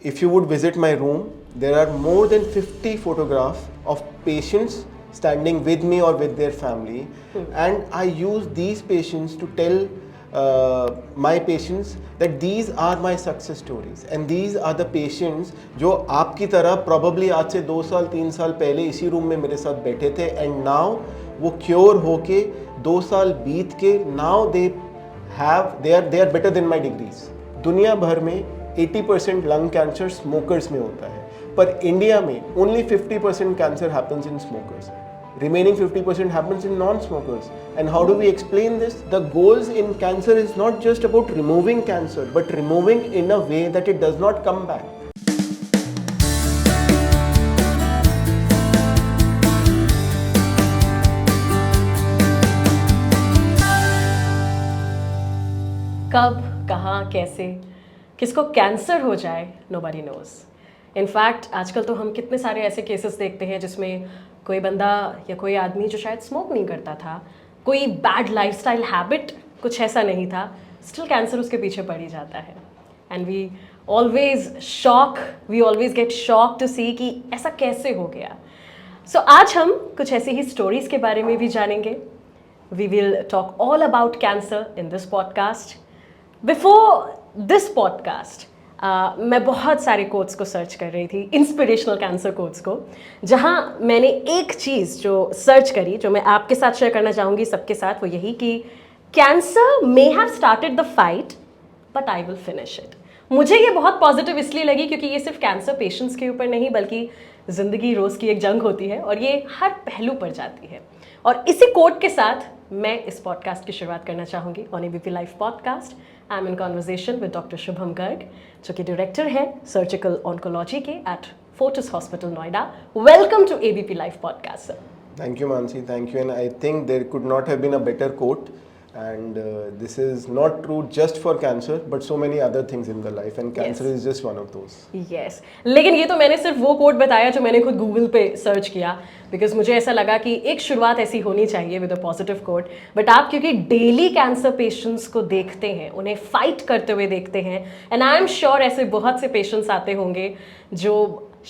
if you would visit my room, there are more than 50 photographs of patients standing with me or with their family, and I use these patients to tell my patients that these are my success stories, and these are the patients जो आपकी तरह probably आज से 2 साल 3 साल पहले इसी room में मेरे साथ बैठे थे, and now वो क्योर होके 2 साल बीत के now they are better than my degrees. दुनिया भर में 80% लंग कैंसर स्मोकर्स में होता है, पर इंडिया में only 50% cancer happens in smokers. Remaining 50% happens in non-smokers. And how do we explain this? The goals in cancer is not just about removing cancer, but removing in a way that it does not come back. कब, कहाँ, कैसे, किसको cancer हो जाए, nobody knows. In fact आजकल तो हम कितने सारे ऐसे केसेस देखते हैं जिसमें कोई बंदा या कोई आदमी जो शायद स्मोक नहीं करता था, कोई बैड लाइफस्टाइल हैबिट, कुछ ऐसा नहीं था, स्टिल कैंसर उसके पीछे पड़ ही जाता है. And we always get shock to see कि ऐसा कैसे हो गया. सो आज हम कुछ ऐसी ही स्टोरीज के बारे में भी जानेंगे. We will talk all about cancer in this podcast. Before this podcast मैं बहुत सारे कोट्स को सर्च कर रही थी, इंस्पिरेशनल कैंसर कोट्स को, जहां मैंने एक चीज़ जो सर्च करी, जो मैं आपके साथ शेयर करना चाहूँगी सबके साथ, वो यही कि cancer may have started the fight but I will finish it. मुझे ये बहुत पॉजिटिव इसलिए लगी क्योंकि ये सिर्फ कैंसर पेशेंट्स के ऊपर नहीं बल्कि ज़िंदगी रोज़ की एक जंग होती है और ये हर पहलू पर जाती है. और इसी कोट के साथ मैं इस पॉडकास्ट की शुरुआत करना चाहूँगी. On ABP live podcast I am in conversation with doctor Shubham Garg, जो कि डायरेक्टर हैं सर्जिकल ऑन्कोलॉजी के at Fortis hospital Noida. Welcome to ABP live podcast sir. Thank you, Mansi. Thank you. And I think there could not have been a better quote. And this is not true just for cancer, but so many other things in the life. And cancer is just one of those. Yes. लेकिन ये तो मैंने सिर्फ वो coat बताया जो मैंने खुद गूगल पे सर्च किया, बिकॉज मुझे ऐसा लगा कि एक शुरुआत ऐसी होनी चाहिए with a positive quote. But आप क्योंकि डेली कैंसर पेशेंट्स को देखते हैं, उन्हें फाइट करते हुए देखते हैं, एंड आई एम श्योर ऐसे बहुत से पेशेंट्स आते होंगे जो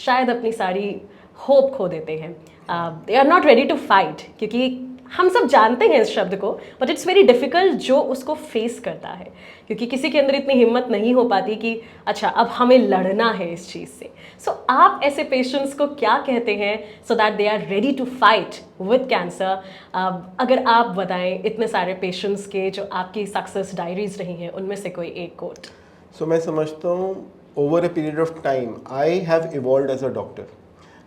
शायद अपनी सारी होप खो देते हैं. They are not ready to fight, क्योंकि हम सब जानते हैं इस शब्द को, बट इट्स वेरी डिफिकल्ट जो उसको फेस करता है, क्योंकि किसी के अंदर इतनी हिम्मत नहीं हो पाती कि अच्छा अब हमें लड़ना है इस चीज़ से. सो आप ऐसे पेशेंट्स को क्या कहते हैं so that they are ready to fight with cancer? अगर आप बताएं इतने सारे पेशेंट्स के जो आपकी सक्सेस डायरीज रही हैं, उनमें से कोई एक कोट. सो मैं समझता हूँ over a period of time I have evolved as a doctor.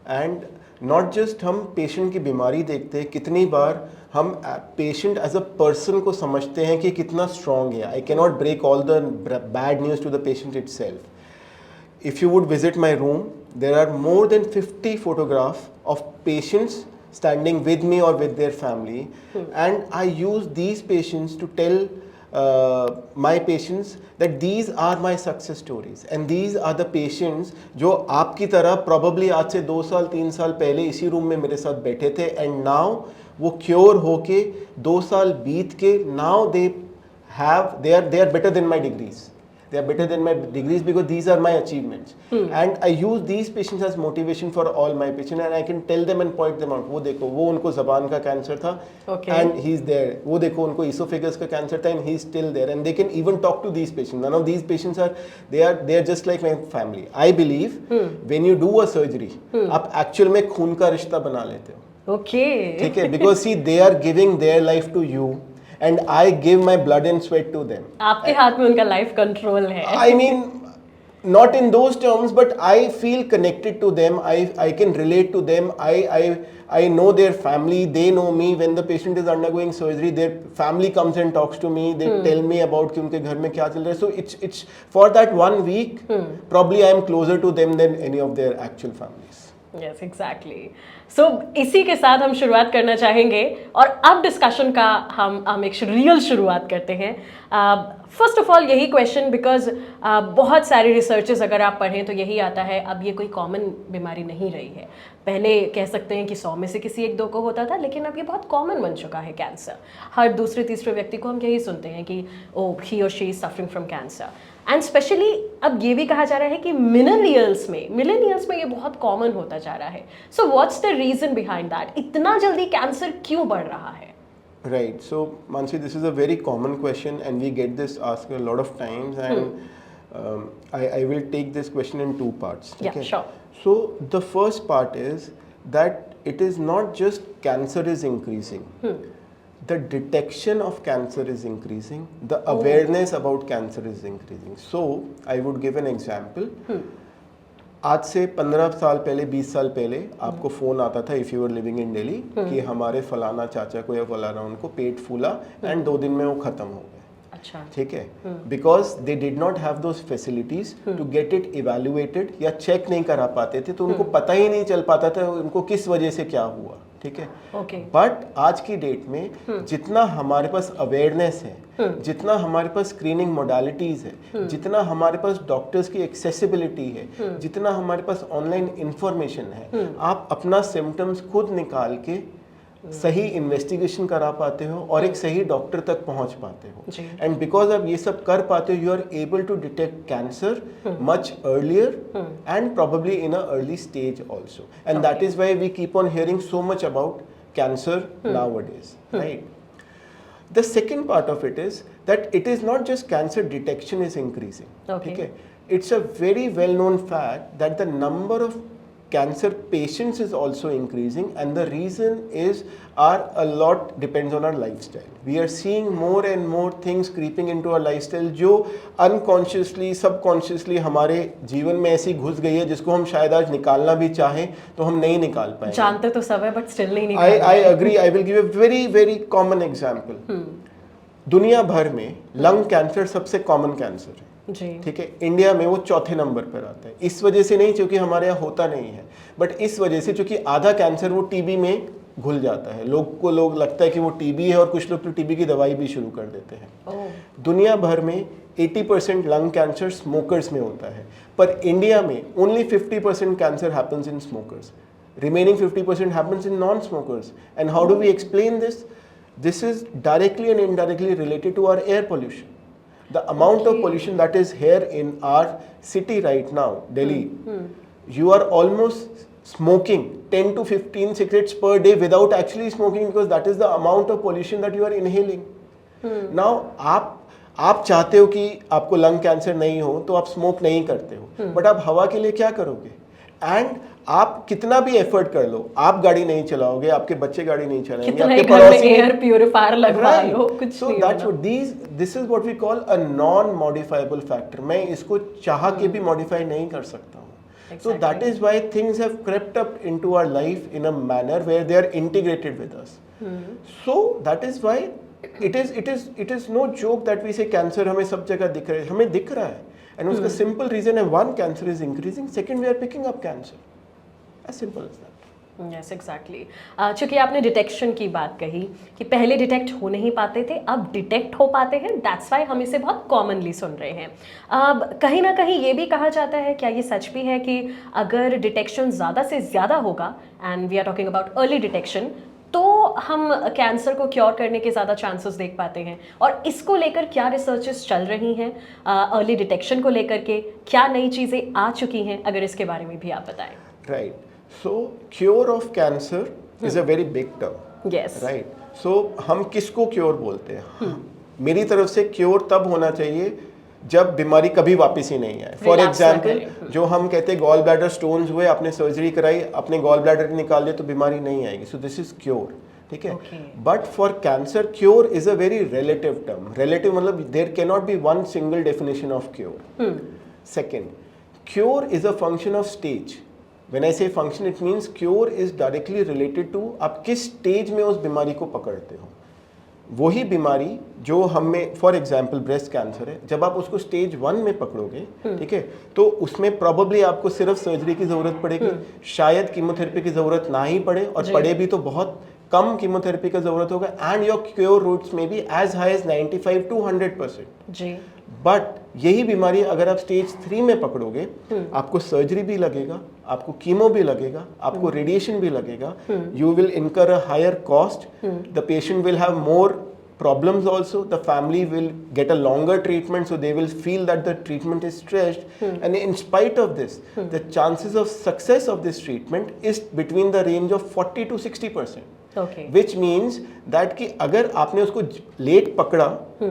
And not just हम पेशेंट की बीमारी देखते हैं, कितनी बार हम पेशेंट एज अ पर्सन को समझते हैं कि कितना स्ट्रॉन्ग है. I can not break all the bad news to the patient itself. If you would visit my room, there are more than 50 photographs of patients standing with me or with their family, and I use these patients to tell my patients that these are my success stories, and these are the patients जो आपकी तरह probably आज से 2 साल 3 साल पहले इसी room में मेरे साथ बैठे थे, and now वो क्योर होके 2 साल बीत के now they are better than my degrees. They are better than my degrees because these are my achievements. And I use these patients as motivation for all my patients, and I can tell them and point them out. वो देखो, वो उनको ज़बान का cancer था, and he's there. वो देखो, उनको esophagus का कैंसर था, and he's still there. And they can even talk to these patients. None of these patients they are just like my family. I believe when you do a surgery, आप actual में खून का रिश्ता बना लेते हो. Okay. ठीक है, because see they are giving their life to you. And I give my blood and sweat to them. आपके हाथ में उनका लाइफ कंट्रोल है. I mean, not in those terms, but I feel connected to them. I can relate to them. I know their family. They know me. When the patient is undergoing surgery, their family comes and talks to me. They tell me about कि उनके घर में क्या चल रहा है. So it's for that 1 week, probably I am closer to them than any of their actual families. Yes, exactly. So इसी के साथ हम शुरुआत करना चाहेंगे और अब डिस्कशन का हम एक रियल शुरुआत करते हैं. फर्स्ट ऑफ ऑल यही क्वेश्चन, बिकॉज बहुत सारे रिसर्चेस अगर आप पढ़ें तो यही आता है, अब ये कोई कॉमन बीमारी नहीं रही है. पहले कह सकते हैं कि 100 में से किसी 1-2 को होता था, लेकिन अब ये बहुत कॉमन बन चुका है कैंसर. हर दूसरे तीसरे व्यक्ति को हम यही सुनते हैं कि ओ ही और she is suffering from cancer. And specially अब ये भी कहा जा रहा है कि मिलेनियल्स में ये बहुत कॉमन होता जा रहा है. So what's the reason behind that? इतना जल्दी कैंसर क्यों बढ़ रहा है? Right. So, Mansi, this is a very common question, and we get this asked a lot of times, and I will take this question in two parts. Yeah, sure. So, the first part is that it is not just cancer is increasing. The detection of cancer is increasing. The awareness about cancer is increasing. So, I would give an example. आज से 15 साल पहले 20 साल पहले आपको phone आता था if you are living in Delhi कि हमारे फलाना चाचा को या फलाना उनको पेट फूला एंड 2 दिन में वो ख़त्म हो गए. अच्छा. ठीक है, because they did not have those facilities to get it evaluated या चेक नहीं करा पाते थे, तो उनको पता ही नहीं चल पाता था उनको किस वजह से क्या हुआ. ठीक है, बट आज की डेट में जितना हमारे पास अवेयरनेस है, जितना हमारे पास स्क्रीनिंग मोडालिटीज है, जितना हमारे पास डॉक्टर्स की एक्सेसिबिलिटी है, जितना हमारे पास ऑनलाइन इंफॉर्मेशन है, आप अपना सिम्टम्स खुद निकाल के सही इन्वेस्टिगेशन करा पाते हो और एक सही डॉक्टर तक पहुंच पाते हो. एंड बिकॉज आप ये सब कर पाते हो, you are able to detect cancer much earlier and probably in a early stage also. And that is why we keep on hearing so much about cancer nowadays, right? The second part of it is that it is not just cancer detection is increasing. Okay. It's a very well known fact that the number of cancer patients is also increasing, and the reason is a lot depends on our lifestyle. We are seeing more and more things creeping into our lifestyle जो unconsciously subconsciously हमारे जीवन में ऐसी घुस गई है जिसको हम शायद आज निकालना भी चाहें तो हम नहीं निकाल पाएंगे. जानते तो सब है बट स्टिल नहीं निकाल. I agree. I will give a very very common example. दुनिया भर में लंग कैंसर सबसे कॉमन कैंसर है. ठीक है, इंडिया में वो चौथे नंबर पर आता है. इस वजह से नहीं क्योंकि हमारे यहाँ होता नहीं है, बट इस वजह से क्योंकि आधा कैंसर वो टीबी में घुल जाता है. लोग लगता है कि वो टीबी है और कुछ लोग तो टीबी की दवाई भी शुरू कर देते हैं. दुनिया भर में 80% लंग कैंसर स्मोकर्स में होता है, पर इंडिया में only 50% cancer happens in smokers. Remaining 50% happens in non smokers. And how do we explain this? This is directly and indirectly related to our air pollution. The amount of pollution that is here in our city right now, Delhi, you are almost smoking 10 to 15 cigarettes per day without actually smoking, because that is the amount of pollution that you are inhaling. Now, आप चाहते हो कि आपको lung cancer नहीं हो तो आप smoke नहीं करते हो, बट आप हवा के लिए क्या करोगे? एंड आप कितना भी एफर्ट कर लो, आप गाड़ी नहीं चलाओगे, आपके बच्चे गाड़ी नहीं चलाएंगे, आपके पड़ोसी एयर प्यूरिफायर लगवा लो, कुछ so नहीं that's what this is what we call a non modifiable factor. मैं इसको चाह के भी मॉडिफाई नहीं कर सकता हूँ. So that is why things have crept up into our life in a manner where they are integrated with us. So that is why it is no joke that we say cancer हमें सब जगह दिख रहा है. हमें दिख रहा है, and उसका simple reason है, one, cancer is increasing, second, we are picking up cancer. As simple as that. Yes, exactly. चूँकि आपने डिटेक्शन की बात कही कि पहले डिटेक्ट हो नहीं पाते थे, अब डिटेक्ट हो पाते हैं, दैट्स वाई हम इसे बहुत कॉमनली सुन रहे हैं. अब कहीं ना कहीं ये भी कहा जाता है, क्या ये सच भी है कि अगर डिटेक्शन ज़्यादा से ज़्यादा होगा, and we are talking about early detection, तो हम कैंसर को क्योर करने के ज़्यादा चांसेस देख पाते हैं? और इसको लेकर क्या रिसर्चेस चल रही हैं अर्ली डिटेक्शन को लेकर के? क्या नई चीज़ें आ चुकी हैं? अगर इसके बारे में भी आप बताएं. Right. So, cure of cancer is a very big term. Yes. Right. So, हम किसको क्योर बोलते हैं? मेरी तरफ से क्योर तब होना चाहिए जब बीमारी कभी वापस ही नहीं आए. फॉर एग्जाम्पल, जो हम कहते हैं गॉल ब्लैडर स्टोन्स हुए, आपने सर्जरी कराई, अपने गॉल ब्लैडर निकाल दिया तो बीमारी नहीं आएगी. So this is cure. ठीक है, but for cancer cure is a very relative term. Relative मतलब there can not be one single definition of cure. Second, cure is a function of stage. When I say function, it means cure is directly related to आप किस stage में उस बीमारी को पकड़ते हो. वही बीमारी जो हमें, फॉर एग्जाम्पल ब्रेस्ट कैंसर है, जब आप उसको स्टेज 1 में पकड़ोगे, ठीक है, तो उसमें प्रॉबेबली आपको सिर्फ सर्जरी की जरूरत पड़ेगी, शायद कीमोथेरेपी की जरूरत ना ही पड़े, और पड़े भी तो बहुत कम कीमोथेरेपी का जरूरत होगा. एंड योर क्योर रेट्स में भी एज हाई एज 95 to 100%. जी. बट यही बीमारी अगर आप स्टेज 3 में पकड़ोगे, आपको सर्जरी भी लगेगा, आपको कीमो भी लगेगा, आपको रेडिएशन भी लगेगा, you will incur a higher cost, the patient will have more problems also. The family will get a longer treatment, so they will feel that the treatment is stretched. And in spite of this, the chances of success of this treatment is between the range of 40 to 60%. Okay. Which means that कि अगर आपने उसको late पकड़ा,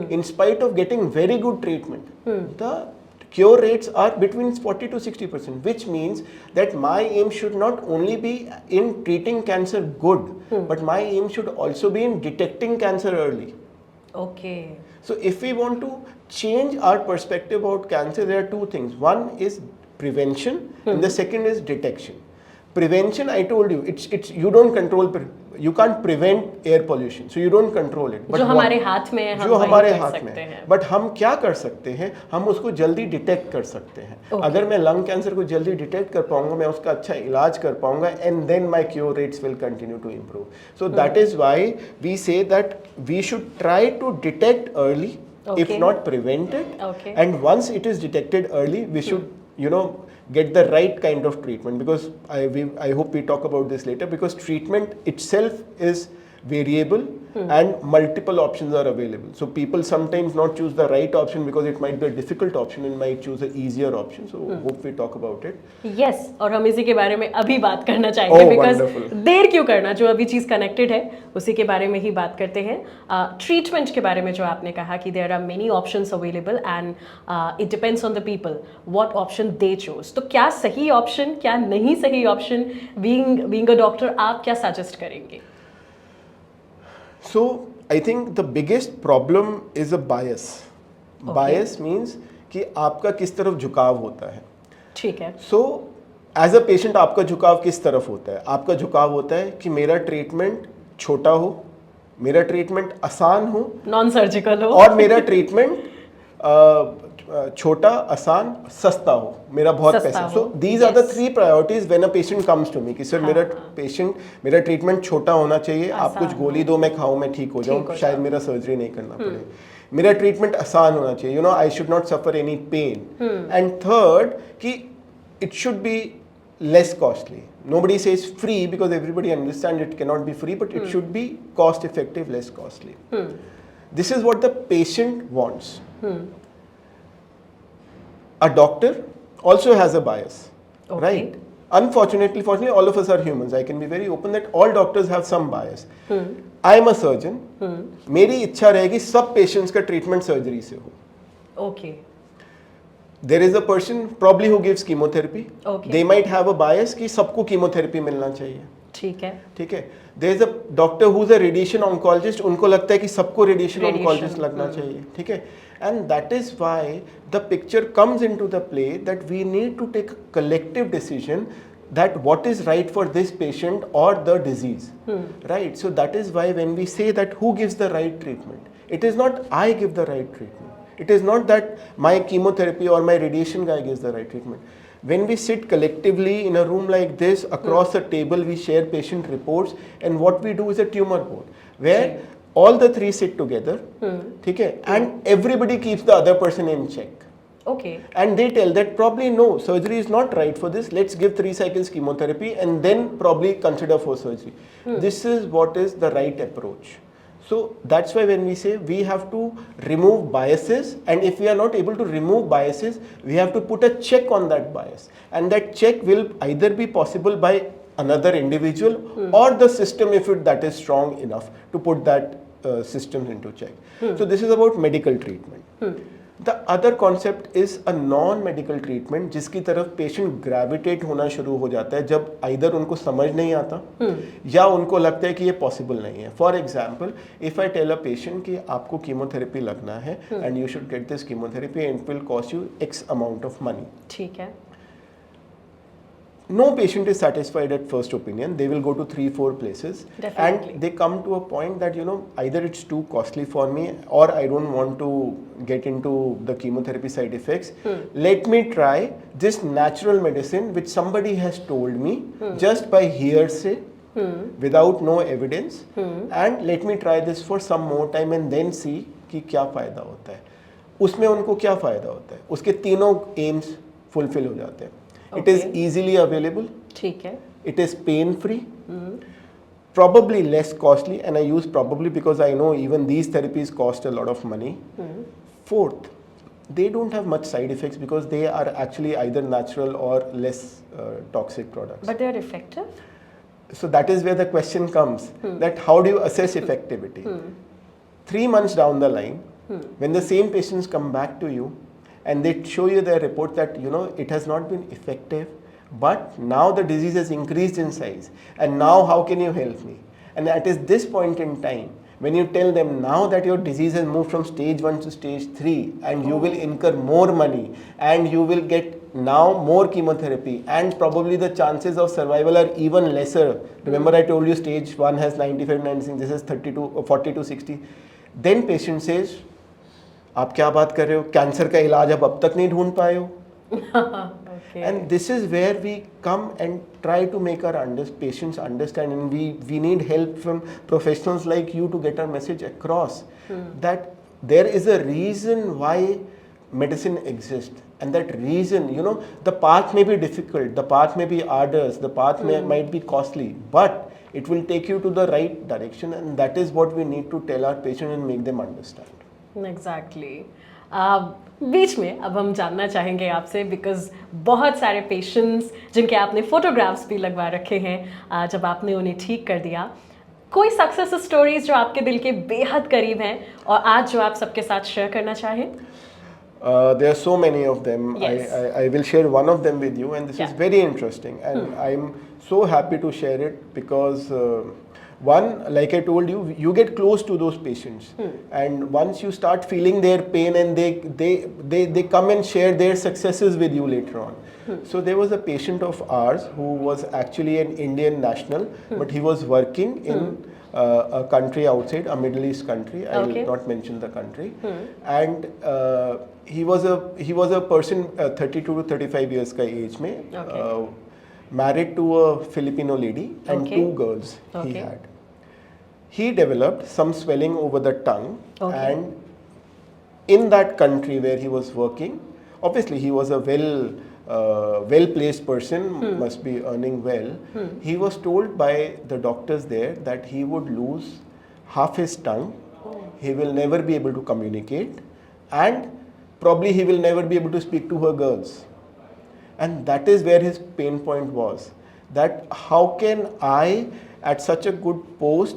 in spite of getting very good treatment, the cure rates are between 40 to 60%, which means that my aim should not only be in treating cancer good, but my aim should also be in detecting cancer early. Okay. So if we want to change our perspective about cancer, there are two things. One is prevention, and the second is detection. Prevention, I told you, it's you don't control, you can't prevent air pollution, so you don't control it. जो हमारे हाथ में है, हम जो वही हमारे कर हाथ सकते में हैं। बट हम क्या कर सकते हैं, हम उसको जल्दी डिटेक्ट कर सकते हैं। अगर मैं लंग कैंसर को जल्दी डिटेक्ट कर पाऊंगा, मैं उसका अच्छा इलाज कर पाऊंगा, and then my cure rates will continue to improve. So that is why we say that we should try to detect early, if not prevented. Okay. And once it is detected early, we should get the right kind of treatment, because I hope we talk about this later, because treatment itself is variable and multiple options are available. So people sometimes not choose the right option because it might be a difficult option and might choose an easier option. So hope we talk about it. Yes, और हम इसी के बारे में अभी बात करना चाहेंगे, because wonderful. देर क्यों करना, जो अभी चीज़ कनेक्टेड है उसी के बारे में ही बात करते हैं। ट्रीटमेंट के बारे में जो आपने कहा कि there are many options available and it depends on the people what option they choose. तो क्या सही ऑप्शन, क्या नहीं सही ऑप्शन, बीइंग अ डॉक्टर आप क्या सजेस्ट करेंगे? So I think the biggest problem is a bias. Okay. Bias means कि आपका किस तरफ झुकाव होता है। ठीक है। So as a patient आपका झुकाव किस तरफ होता है? आपका झुकाव होता है कि मेरा ट्रीटमेंट छोटा हो, मेरा ट्रीटमेंट आसान हो, नॉन सर्जिकल हो, और मेरा ट्रीटमेंट छोटा, आसान, सस्ता हो, मेरा बहुत पैसा। So these are the 3 priorities when a patient comes to me कि सर मेरा ट्रीटमेंट छोटा होना चाहिए, आप कुछ गोली दो, मैं खाऊं, मैं ठीक हो जाऊं, शायद मेरा सर्जरी नहीं करना पड़े। मेरा ट्रीटमेंट आसान होना चाहिए, I should not suffer any pain. And third कि it should be less costly. Nobody says free because everybody understands it cannot be free, but it should be cost effective, less costly. This is what the patient wants. A doctor also has a bias, right? Unfortunately, fortunately, all of us are humans. I can be very open that all doctors have some bias. I am a surgeon. मेरी इच्छा रहेगी सब patients का treatment surgery से हो. Okay. There is a person probably who gives chemotherapy. Okay. They might have a bias कि सबको chemotherapy मिलना चाहिए. ठीक है. ठीक है. There is a doctor who is a radiation oncologist. उनको लगता है कि सबको radiation oncologist लगना चाहिए. ठीक है. And that is why the picture comes into the play that we need to take a collective decision that what is right for this patient or the disease. Right. So that is why when we say that who gives the right treatment, it is not I give the right treatment. It is not that my chemotherapy or my radiation guy gives the right treatment. When we sit collectively in a room like this, across a table, we share patient reports, and what we do is a tumor board, where all the 3 sit together, okay, and everybody keeps the other person in check. Okay. And they tell that probably no, surgery is not right for this, let's give 3 cycles chemotherapy and then probably consider for surgery. This is what is the right approach. So that's why when we say we have to remove biases, and if we are not able to remove biases, we have to put a check on that bias, and that check will either be possible by another individual or the system if that is strong enough to put that system into check. So this is about medical treatment. The other concept is a non-medical treatment जिसकी तरफ patient gravitate होना शुरू हो जाता है जब either उनको समझ नहीं आता या उनको लगता है कि ये पॉसिबल नहीं है। For example, if I tell a patient कि आपको कीमोथेरेपी लगना है and you should get this chemotherapy and it will cost you x amount of money. ठीक है। No patient is satisfied at first opinion. They will go to 3-4 places. Definitely. And they come to a point that either it's too costly for me or I don't want to get into the chemotherapy side effects. Let me try this natural medicine which somebody has told me just by hearsay, without no evidence, and let me try this for some more time and then see कि क्या फायदा होता है। उसमें उनको क्या फायदा होता है, उसके तीनों एम्स फुलफिल हो जाते हैं। It is easily available. ठीक है. It is pain free. probably less costly, and I use probably because I know even these therapies cost a lot of money. Fourth, they don't have much side effects because they are actually either natural or less toxic products. But they're effective? So that is where the question comes, that how do you assess effectivity? 3 months down the line, when the same patients come back to you and they show you their report that, you know, it has not been effective, but now the disease has increased in size, and now how can you help me? And at this point in time, when you tell them now that your disease has moved from stage 1 to stage 3 and you will incur more money and you will get now more chemotherapy and probably the chances of survival are even lesser. Remember I told you stage 1 has 95, 96, this is 32 or 40 to 60. Then patient says, आप क्या बात कर रहे हो, cancer का इलाज अब तक नहीं ढूंढ पाए हो. Okay. And this is where we come and try to make our patients understand, and we need help from professionals like you to get our message across that there is a reason why medicine exists, and that reason, you know, the path may be difficult, the path may be arduous, the path might be costly, but it will take you to the right direction, and that is what we need to tell our patients and make them understand. Exactly. बीच में अब हम जानना चाहेंगे आपसे, because बहुत सारे patients जिनके आपने फोटोग्राफ्स भी लगवा रखे हैं जब आपने उन्हें ठीक कर दिया, कोई सक्सेस स्टोरीज जो आपके दिल के बेहद करीब हैं और आज जो आप सबके साथ शेयर करना चाहें? There are so many of them. Yes. I will share one of them with you, and this is very interesting, and I'm so happy to share it because one, like I told you, you get close to those patients, and once you start feeling their pain, and they come and share their successes with you later on. So there was a patient of ours who was actually an Indian national, but he was working in a country outside, a Middle East country. I will not mention the country, and he was a person 32 to 35 years ka age mein. Married to a Filipino lady and 2 girls he had. He developed some swelling over the tongue, and in that country where he was working, obviously he was a well-placed person, must be earning well. He was told by the doctors there that he would lose half his tongue, he will never be able to communicate, and probably he will never be able to speak to her girls. And that is where his pain point was, that how can I at such a good post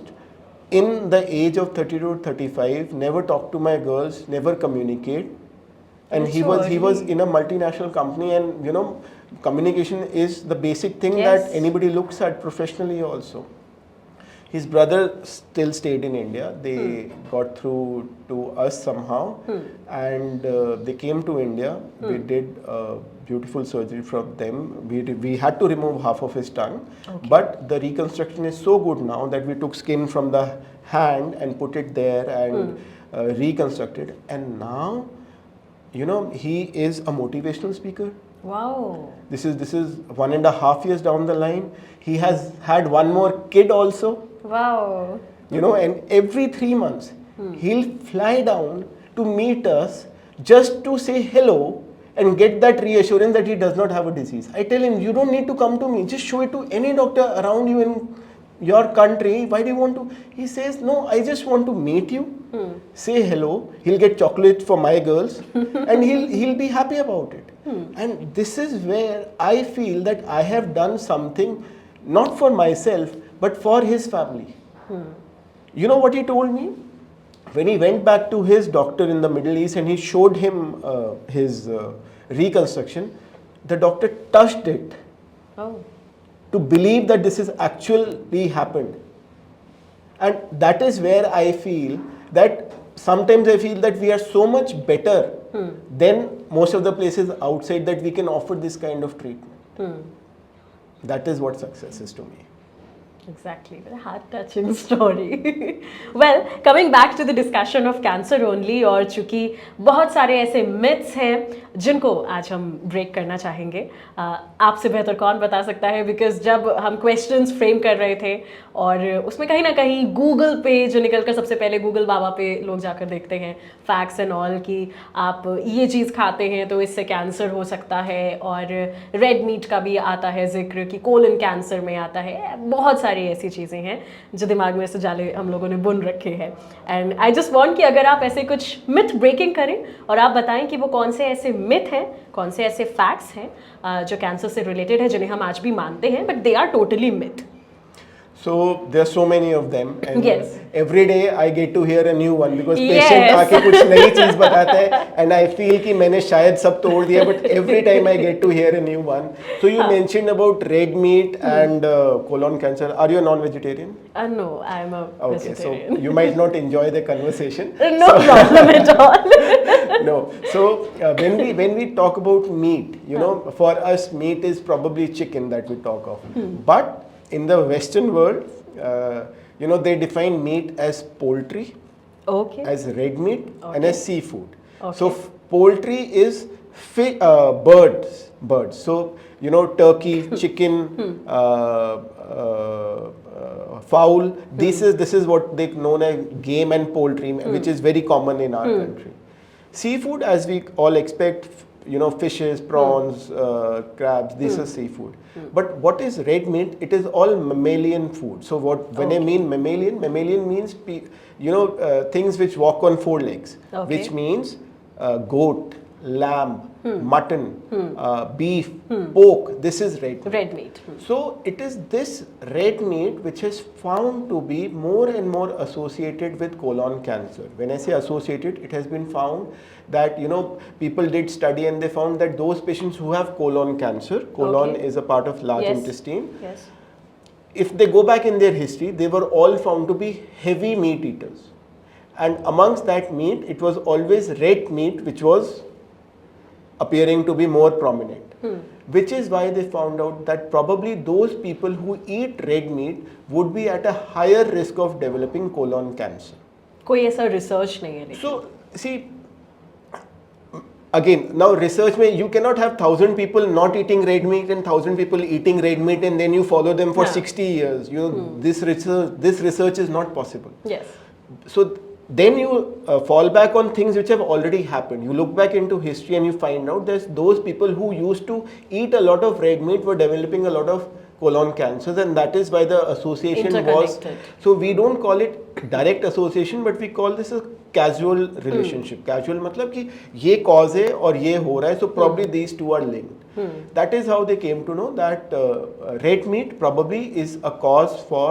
in the age of 30 to 35 never talk to my girls, never communicate, and he was in a multinational company, and you know, communication is the basic thing that anybody looks at professionally also. His brother still stayed in India. They got through to us somehow, and they came to India. We did beautiful surgery from them. We had to remove half of his tongue, but the reconstruction is so good now that we took skin from the hand and put it there and reconstructed. And now, you know, he is a motivational speaker. Wow. This is 1.5 years down the line. He has had one more kid also. Wow. You know, and every 3 months he'll fly down to meet us just to say hello and get that reassurance that he does not have a disease. I tell him, you don't need to come to me, just show it to any doctor around you in your country. Why do you want to? He says, no, I just want to meet you, say hello. He'll get chocolate for my girls and he'll be happy about it. And this is where I feel that I have done something not for myself but for his family. You know what he told me? When he went back to his doctor in the Middle East and he showed him his reconstruction, the doctor touched it to believe that this is actually happened. And that is where I feel that sometimes I feel that we are so much better than most of the places outside that we can offer this kind of treatment. That is what success is to me. Exactly, a heart-touching story. Well, coming back to the discussion of cancer only, और चूँकि बहुत सारे ऐसे myths हैं जिनको आज हम break करना चाहेंगे, आपसे बेहतर कौन बता सकता है, because जब हम questions frame कर रहे थे और उसमें कहीं ना कहीं Google पे जो निकल कर सबसे पहले Google बाबा पे लोग जाकर देखते हैं facts and all कि आप ये चीज़ खाते हैं तो इससे कैंसर हो सकता है, और रेड मीट का भी आता है जिक्र कि कोलन कैंसर में आता है, बहुत सारी सारी ऐसी चीज़ें हैं जो दिमाग में ऐसे जाले हम लोगों ने बुन रखे हैं। एंड आई जस्ट वांट कि अगर आप ऐसे कुछ मिथ ब्रेकिंग करें और आप बताएं कि वो कौन से ऐसे मिथ हैं, कौन से ऐसे फैक्ट्स हैं जो कैंसर से रिलेटेड है, जिन्हें हम आज भी मानते हैं but they are totally myth. So there are so many of them, and Yes. every day I get to hear a new one because Yes. patient आके कुछ नई चीज बताता है, and I feel कि मैंने शायद सब तोड़ दिया, but every time I get to hear a new one. So you mentioned about red meat and colon cancer. Are you a non-vegetarian? No, I am a Okay, so vegetarian. you might not enjoy the conversation. No problem at all. No. So when we talk about meat, you know, for us meat is probably chicken that we talk of. But in the Western world, you know, they define meat as poultry, Okay. as red meat, and Okay. as seafood. Okay. So poultry is birds. So you know, turkey, chicken, fowl. This is what they known as game and poultry, which is very common in our country. Seafood, as we all expect, you know, fishes, prawns, crabs, these are seafood. But what is red meat? It is all mammalian food. So when I mean mammalian means, you know, things which walk on four legs, Okay. which means goat, lamb, mutton, beef, pork. This is red meat. Red meat. So it is this red meat which is found to be more and more associated with colon cancer. When I say associated, it has been found that, you know, people did study and they found that those patients who have colon cancer, colon Okay. is a part of large Yes. intestine. Yes. If they go back in their history, they were all found to be heavy meat eaters. And amongst that meat, it was always red meat which was appearing to be more prominent. Which is why they found out that probably those people who eat red meat would be at a higher risk of developing colon cancer. कोई ऐसा research नहीं है लेकिन। So, see, again, now research में you cannot have 1,000 people not eating red meat and 1,000 people eating red meat and then you follow them for Yeah. 60 years. You know, this research is not possible. Yes. So then you fall back on things which have already happened. You look back into history and you find out that those people who used to eat a lot of red meat were developing a lot of colon cancers, and that is why the association was. Interconnected. So we don't call it direct association, but we call this a casual relationship. Casual मतलब कि ये cause है और ये हो रहा है, so probably these two are linked. That is how they came to know that red meat probably is a cause for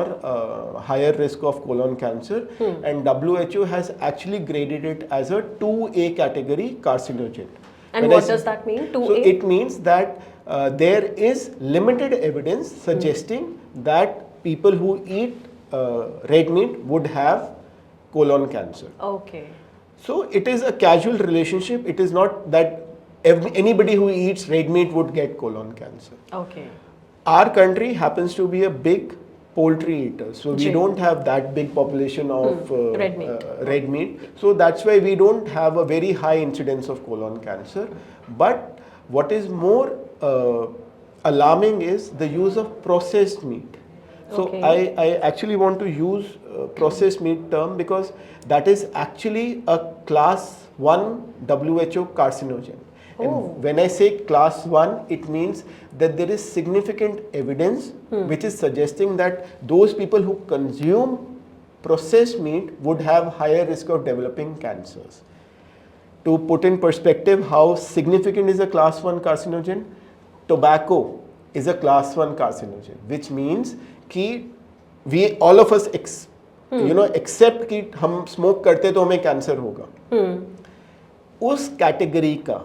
higher risk of colon cancer, and WHO has actually graded it as a 2A category carcinogen. And When I what say- does that mean? 2A? So it means that there is limited evidence suggesting that people who eat red meat would have colon cancer. Okay. So it is a casual relationship. It is not that anybody who eats red meat would get colon cancer. Okay. Our country happens to be a big poultry eater, so we Ji. don't have that big population of Red meat. red meat. So that's why we don't have a very high incidence of colon cancer. But what is more alarming is the use of processed meat. So Okay. I actually want to use processed meat term because that is actually a class 1 WHO carcinogen. Oh. And when I say class 1, it means that there is significant evidence which is suggesting that those people who consume processed meat would have higher risk of developing cancers. To put in perspective how significant is a class 1 carcinogen, tobacco is a class 1 carcinogen, which means कि we all of us you know accept कि हम smoke करते तो हमें cancer होगा. उस category का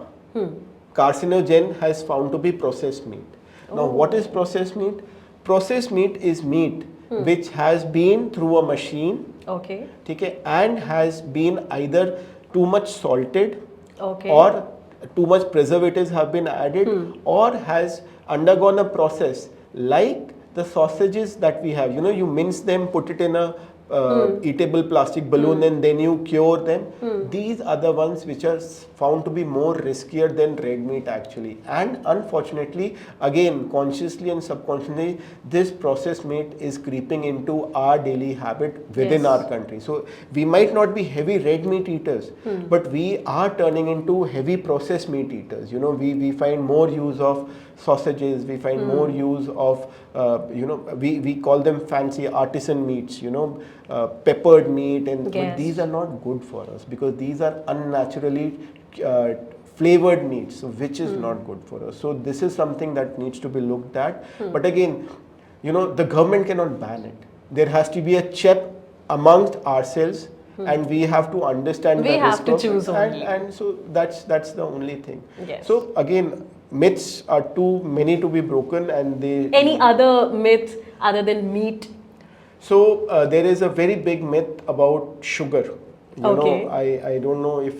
carcinogen has found to be processed meat. Now what is processed meat? Processed meat is meat which has been through a machine, Okay. ठीक है, and has been either too much salted Okay. or too much preservatives have been added or has undergone a process like the sausages that we have. You know, you mince them, put it in a eatable plastic balloon and then you cure them. These are the ones which are found to be more riskier than red meat actually. And unfortunately, again, consciously and subconsciously, this processed meat is creeping into our daily habit within Yes. our country. So we might not be heavy red meat eaters, but we are turning into heavy processed meat eaters. You know, we find more use of sausages, we find more use of, we call them fancy artisan meats, peppered meat, and but Yes. these are not good for us because these are unnaturally flavored meats, so which is not good for us. So this is something that needs to be looked at. But again, the government cannot ban it. There has to be a check amongst ourselves, and we have to understand We the have risk to of choose it. only. And so that's the only thing. Yes. So again, myths are too many to be broken, and they Any other myth other than meat? So there is a very big myth about sugar. Okay. I don't know if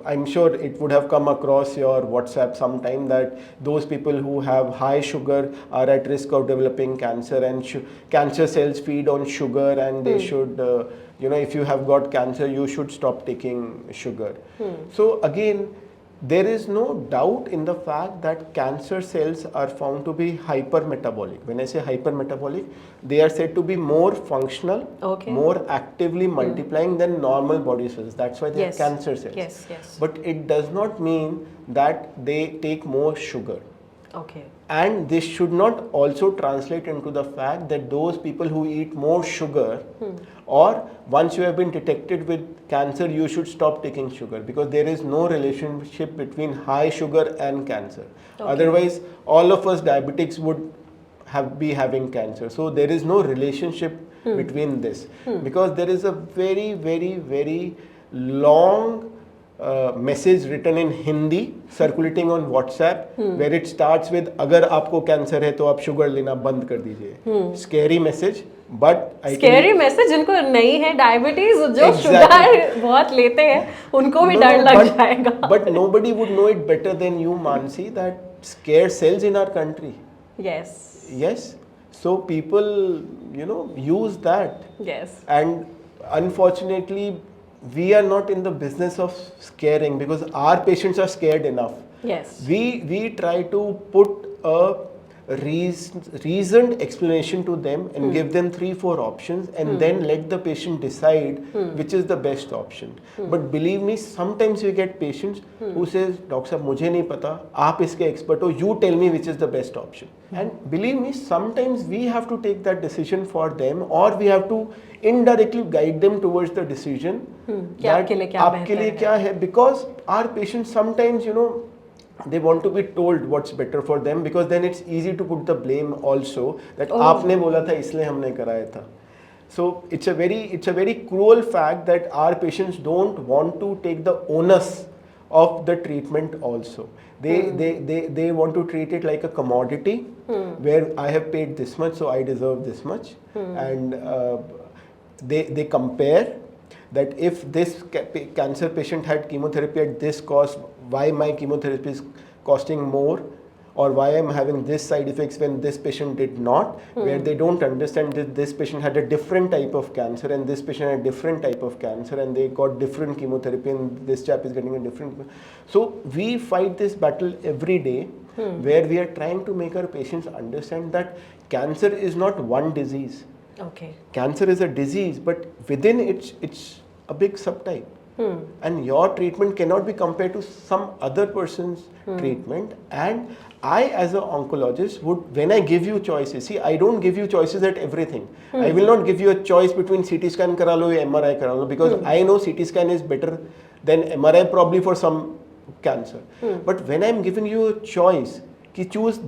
I'm sure it would have come across your WhatsApp sometime that those people who have high sugar are at risk of developing cancer, and cancer cells feed on sugar, and they should, if you have got cancer, you should stop taking sugar. So again, there is no doubt in the fact that cancer cells are found to be hypermetabolic. When I say hypermetabolic, they are said to be more functional, Okay. more actively multiplying than normal body cells. That's why they Yes. are cancer cells. Yes, yes. But it does not mean that they take more sugar. Okay. And this should not also translate into the fact that those people who eat more sugar, or once you have been detected with cancer, you should stop taking sugar, because there is no relationship between high sugar and cancer. Okay. Otherwise, all of us diabetics would be having cancer. So there is no relationship between this, because there is a very, very, very long message written in Hindi circulating on WhatsApp, where it starts with अगर आपको cancer है तो आप sugar लेना बंद कर दीजिए. Scary message, but I scary message जिनको नहीं है डायबिटीज, जो Exactly. शुगर बहुत लेते हैं, उनको भी डर लग जाएगा. But nobody would know it better than you, Mansi, that scare sells in our country. Yes. Yes. So people, use that. Yes. And unfortunately, we are not in the business of scaring, because our patients are scared enough. Yes. We try to put a reasoned explanation to them and give them 3-4 options, and then let the patient decide which is the best option. But believe me, sometimes we get patients who says, Doctor साहब मुझे नहीं पता, आप इसके expert हो, you tell me which is the best option. And believe me, sometimes we have to take that decision for them, or we have to indirectly guide them towards the decision कि that आपके लिए क्या आपके लिए बेहतर क्या है, because our patients sometimes, they want to be told what's better for them, because then it's easy to put the blame also that आपने बोला था इसलिए हमने कराया था. So it's a very cruel fact that our patients don't want to take the onus of the treatment also. They want to treat it like a commodity, where I have paid this much, so I deserve this much, and they compare that if this cancer patient had chemotherapy at this cost, why my chemotherapy is costing more, or why I'm having this side effects when this patient did not, where they don't understand that this patient had a different type of cancer and this patient had a different type of cancer, and they got different chemotherapy, and this chap is getting a different. So we fight this battle every day, where we are trying to make our patients understand that cancer is not one disease. Okay. Cancer is a disease, but within it's a big subtype. And your treatment cannot be compared to some other person's treatment. And I, as an oncologist, would, when I give you choices, see, I don't give you choices at everything. I will not give you a choice between CT scan kara lo or MRI kara lo, because I know CT scan is better than MRI probably for some cancer. But when I'm giving you a choice, ki choose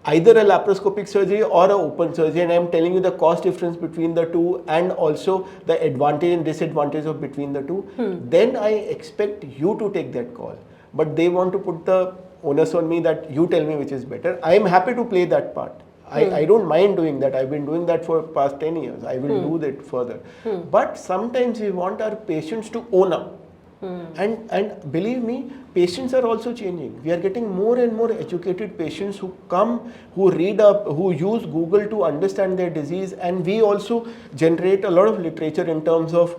either a laparoscopic surgery or an open surgery, and I'm telling you the cost difference between the two, and also the advantage and disadvantage of between the two, then I expect you to take that call. But they want to put the onus on me that you tell me which is better. I am happy to play that part. I don't mind doing that. I've been doing that for past 10 years. I will do that further. But sometimes we want our patients to own up. And believe me, patients are also changing. We are getting more and more educated patients who come, who read up, who use Google to understand their disease, and we also generate a lot of literature in terms of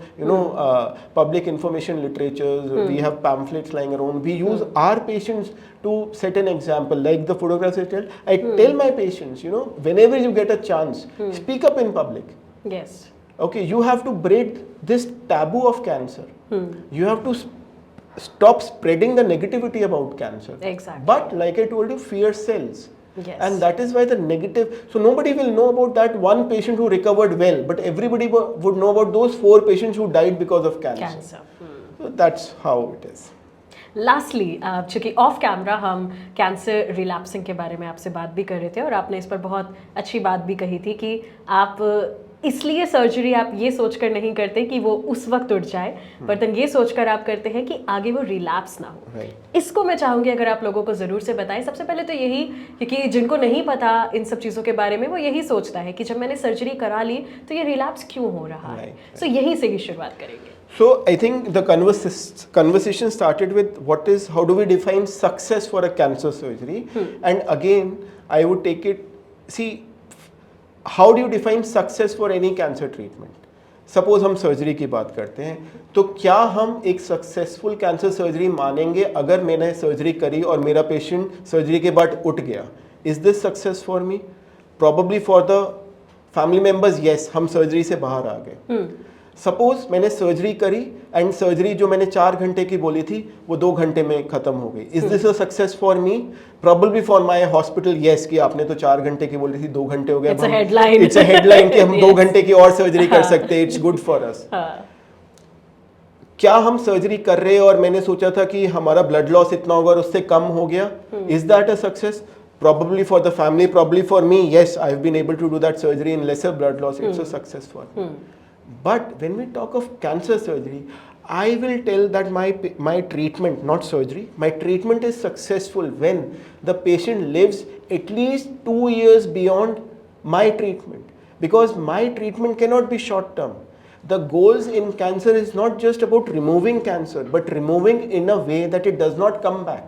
public information literatures. We have pamphlets lying around. We use our patients to set an example, like the photographs I tell. I tell my patients, whenever you get a chance, speak up in public. Yes. Okay, you have to break this taboo of cancer. You have to stop spreading the negativity about cancer. Exactly. But like I told you, fear sells. Yes. And that is why the negative, so nobody will know about that one patient who recovered well, but everybody would know about those 4 patients who died because of cancer. Cancer. So that's how it is. Lastly चूंकि of camera हम cancer relapsing के बारे में आपसे बात भी कर रहे थे और आपने इस पर बहुत अच्छी बात भी कही थी कि आप इसलिए सर्जरी आप ये सोचकर नहीं करते कि वो उस वक्त उठ जाए, पर ये सोचकर आप करते हैं कि आगे वो रिलैप्स ना हो. इसको मैं चाहूँगी अगर आप लोगों को ज़रूर से बताएं. सबसे पहले तो यही, क्योंकि जिनको नहीं पता इन सब चीज़ों के बारे में, वो यही सोचता है कि जब मैंने सर्जरी करा ली तो ये रिलैप्स क्यों हो रहा है. सो यहीं से ही शुरुआत करेंगे. So I think the conversation started with how do we define success for a cancer surgery? And again, I would take it, see, how do you define success for any cancer treatment? Suppose हम surgery की बात करते हैं, तो क्या हम एक successful cancer surgery मानेंगे अगर मैंने सर्जरी करी और मेरा पेशेंट सर्जरी के बाद उठ गया? Is this success for me? Probably for the family members, yes, हम सर्जरी से बाहर आ गए. सपोज मैंने सर्जरी करी एंड सर्जरी जो मैंने 4 घंटे की बोली थी वो 2 घंटे में खत्म हो गई. Is this a success for me? Probably for my hospital yes, कि आपने तो 4 घंटे की बोली थी, 2 घंटे हो गए. इट्स अ हेडलाइन कि हम 2 घंटे की और सर्जरी कर सकते हैं. It's good for us. क्या हम सर्जरी कर रहे हैं और मैंने सोचा था कि हमारा ब्लड लॉस इतना होगा और उससे कम हो गया? Is that a success? Probably for the family, probably for me, yes, I've been able to do that surgery in lesser blood loss. It's a success for me. But when we talk of cancer surgery, I will tell that my treatment, not surgery, my treatment is successful when the patient lives at least 2 years beyond my treatment. Because my treatment cannot be short term. The goals in cancer is not just about removing cancer, but removing in a way that it does not come back.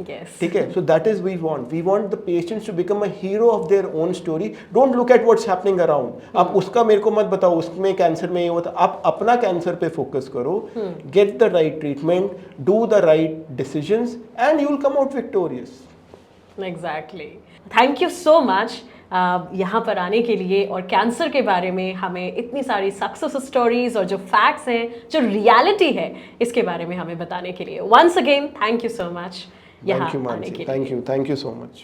Yes. ठीक है, so that is we want the patients to become a hero of their own story. Don't look at what's happening around. आप उसका मेरे को मत बताओ उसमें cancer में ये होता. आप अपना कैंसर पे फोकस करो, get the right treatment, do the right decisions, and you will come out victorious. Exactly. Thank you so much. यहाँ पर आने के लिए और कैंसर के बारे में हमें इतनी सारी सक्सेस स्टोरीज और जो फैक्ट्स हैं, जो रियलिटी है, इसके बारे में हमें बताने के लिए. Once again, thank you so much. Thank you, Mansi. Thank you so much.